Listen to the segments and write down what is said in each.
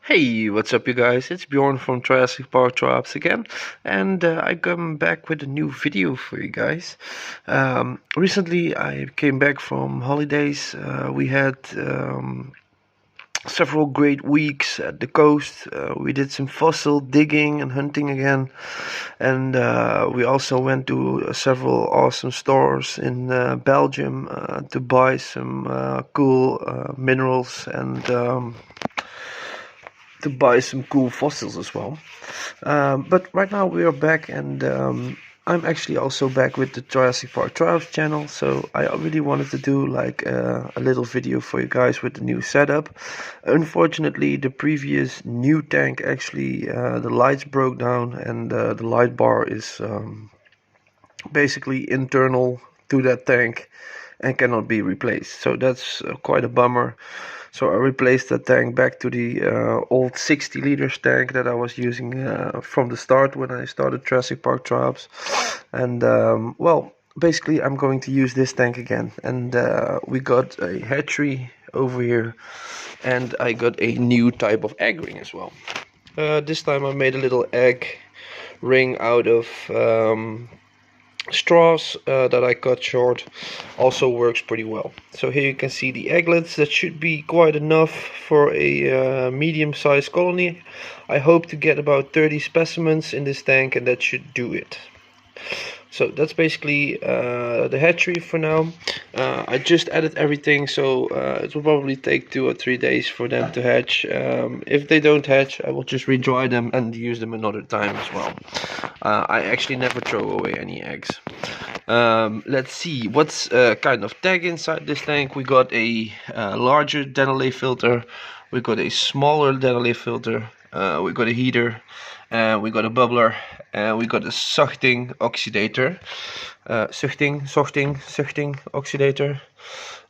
Hey, what's up, you guys? It's Bjorn from Triassic Park Triops again, and I come back with a new video for you guys. Recently, I came back from holidays. We had several great weeks at the coast. We did some fossil digging and hunting again, and we also went to several awesome stores in Belgium to buy some cool minerals and to buy some cool fossils as well. But right now we are back, and I'm actually also back with the Triassic Park Triops channel. So I really wanted to do like a little video for you guys with the new setup. Unfortunately, the previous new tank actually the lights broke down, and the light bar is basically internal to that tank and cannot be replaced. So that's quite a bummer. So I replaced that tank back to the old 60 liters tank that I was using from the start when I started Triassic Park Triops. And well, basically I'm going to use this tank again. And we got a hatchery over here, and I got a new type of egg ring as well. This time I made a little egg ring out of straws that I cut short. Also works pretty well. So here you can see the egglets. That should be quite enough for a medium-sized colony. I hope to get about 30 specimens in this tank, and that should do it. So that's basically the hatchery for now. I just added everything, so it will probably take 2 or 3 days for them to hatch. If they don't hatch, I will just re-dry them and use them another time as well. I actually never throw away any eggs. Let's see what's kind of tag inside this tank. We got a larger Denelay filter, we got a smaller Denelay filter, we got a heater, we got a bubbler, and we got a sucking oxidator. Sucking oxidator.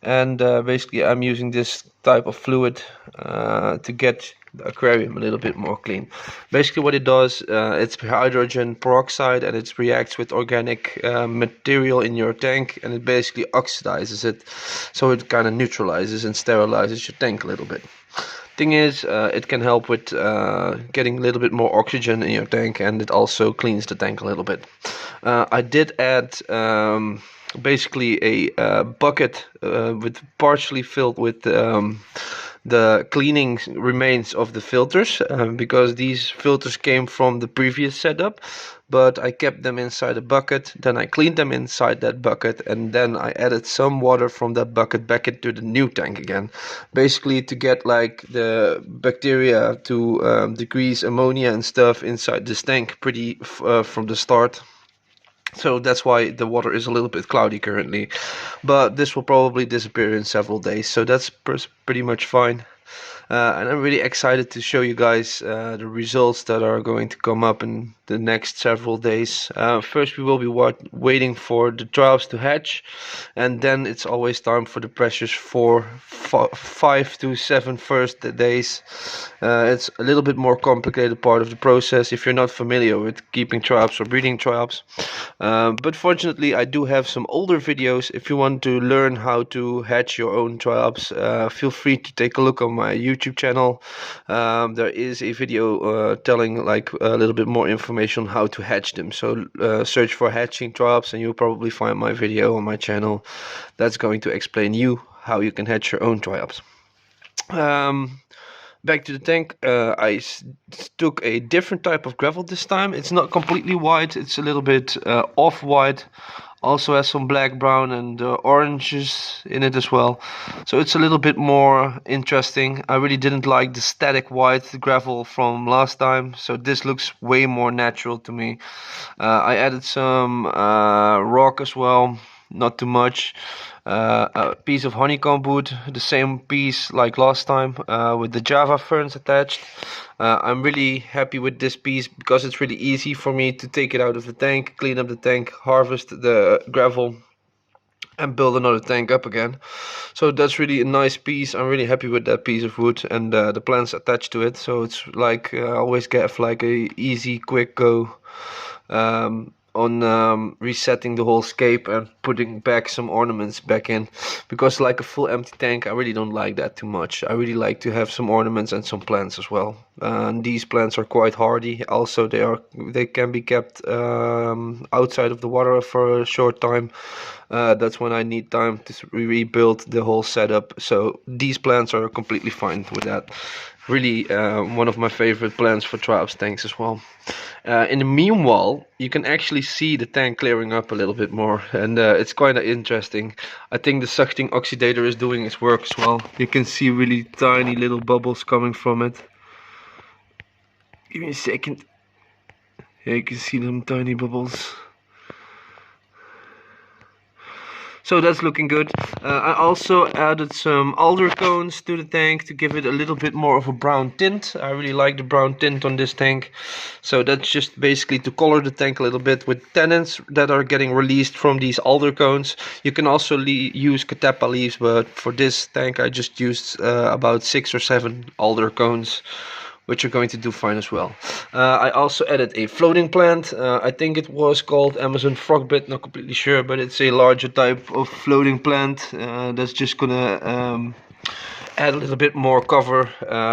And basically I'm using this type of fluid to get the aquarium a little bit more clean. Basically what it does, it's hydrogen peroxide, and it reacts with organic material in your tank, and it basically oxidizes it, so it kind of neutralizes and sterilizes your tank a little bit. Thing is, it can help with getting a little bit more oxygen in your tank, and it also cleans the tank a little bit. I did add basically a bucket with partially filled with the cleaning remains of the filters, because these filters came from the previous setup, but I kept them inside a bucket. Then I cleaned them inside that bucket, and then I added some water from that bucket back into the new tank again, basically to get like the bacteria to decrease ammonia and stuff inside this tank pretty from the start. So that's why the water is a little bit cloudy currently, but this will probably disappear in several days, so that's pretty much fine. And I'm really excited to show you guys the results that are going to come up in the next several days. First we will be waiting for the triops to hatch, and then it's always time for the pressures for 5 to 7 first days. It's a little bit more complicated part of the process if you're not familiar with keeping triops or breeding triops. But fortunately I do have some older videos. If you want to learn how to hatch your own triops, feel free to take a look on my YouTube channel. There is a video telling like a little bit more information on how to hatch them. So search for hatching triops, and you'll probably find my video on my channel that's going to explain you how you can hatch your own triops. Back to the tank, I took a different type of gravel this time. It's not completely white, it's a little bit off-white. Also has some black, brown and oranges in it as well. So it's a little bit more interesting. I really didn't like the static white gravel from last time, so this looks way more natural to me. I added some rock as well, not too much. A piece of honeycomb wood, the same piece like last time, with the Java ferns attached. I'm really happy with this piece because it's really easy for me to take it out of the tank, clean up the tank, harvest the gravel, and build another tank up again. So that's really a nice piece. I'm really happy with that piece of wood and the plants attached to it. So it's like I always get like a easy, quick go. resetting the whole scape and putting back some ornaments back in, because like a full empty tank I really don't like that too much. I really like to have some ornaments and some plants as well. And these plants are quite hardy. Also they can be kept outside of the water for a short time. That's when I need time to rebuild the whole setup. So these plants are completely fine with that. Really one of my favorite plants for Triops tanks as well. In the meanwhile, you can actually see the tank clearing up a little bit more, and it's quite interesting. I think the sucking oxidator is doing its work as well. You can see really tiny little bubbles coming from it. Give me a second. Yeah, you can see them tiny bubbles. So that's looking good. I also added some alder cones to the tank to give it a little bit more of a brown tint. I really like the brown tint on this tank. So that's just basically to color the tank a little bit with tannins that are getting released from these alder cones. You can also use catappa leaves, but for this tank I just used about 6 or 7 alder cones, which are going to do fine as well. I also added a floating plant. I think it was called Amazon frogbit, not completely sure, but it's a larger type of floating plant that's just gonna add a little bit more cover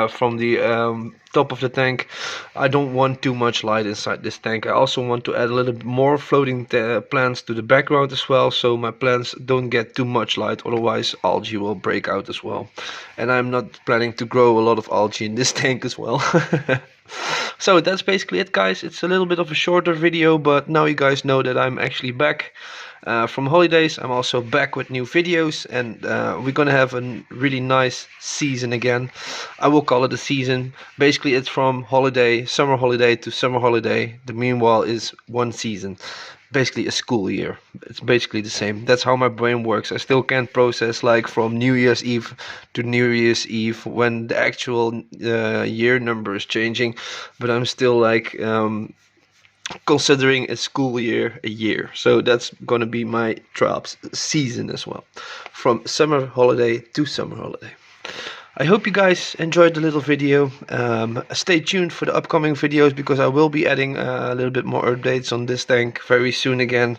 from the top of the tank. I don't want too much light inside this tank. I also want to add a little bit more floating plants to the background as well, so my plants don't get too much light, otherwise algae will break out as well. And I'm not planning to grow a lot of algae in this tank as well. So that's basically it, guys. It's a little bit of a shorter video, but now you guys know that I'm actually back from holidays. I'm also back with new videos, and we're gonna have a really nice season again. I will call it a season. Basically it's from holiday, summer holiday to summer holiday. The meanwhile is one season, basically a school year. It's basically the same. That's how my brain works. I still can't process like from New Year's Eve to New Year's Eve when the actual year number is changing, but I'm still like considering a school year a year. So that's gonna be my Triops season as well, from summer holiday to summer holiday. I hope you guys enjoyed the little video. Stay tuned for the upcoming videos, because I will be adding a little bit more updates on this tank very soon again.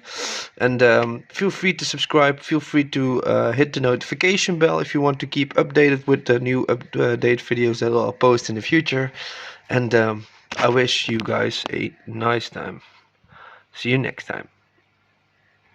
And feel free to subscribe, feel free to hit the notification bell if you want to keep updated with the new update videos that I'll post in the future. And I wish you guys a nice time. See you next time.